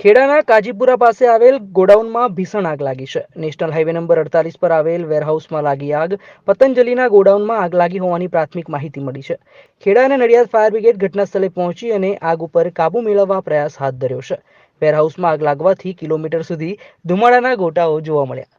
ખેડાના કાજીપુરા પાસે આવેલ ગોડાઉનમાં ભીષણ આગ લાગી છે. નેશનલ હાઈવે નંબર 48 પર આવેલ વેરહાઉસમાં લાગી આગ. પતંજલિના ગોડાઉનમાં આગ લાગી હોવાની પ્રાથમિક માહિતી મળી છે. ખેડા અને નડિયાદ ફાયર બ્રિગેડ ઘટના સ્થળે પહોંચી અને આગ ઉપર કાબુ મેળવવા પ્રયાસ હાથ ધર્યો છે. વેરહાઉસમાં આગ લાગવાથી કિલોમીટર સુધી ધુમાડાના ગોટાઓ જોવા મળ્યા.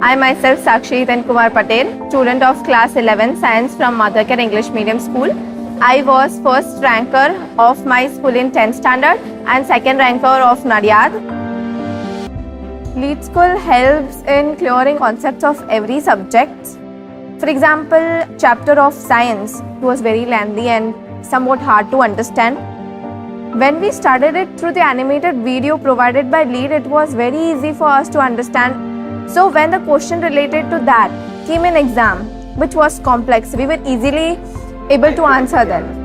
I myself, Sakshi Then Kumar Patel, student of class 11 science from Mother Care English Medium School. I was first ranker of my school in 10th standard and second ranker of Nadiad. Lead School helps in clearing concepts of every subject. For example, chapter of science was very lengthy and somewhat hard to understand. When we studied it through the animated video provided by Lead, it was very easy for us to understand. So when the question related to that came in exam, which was complex, we were easily able to answer them.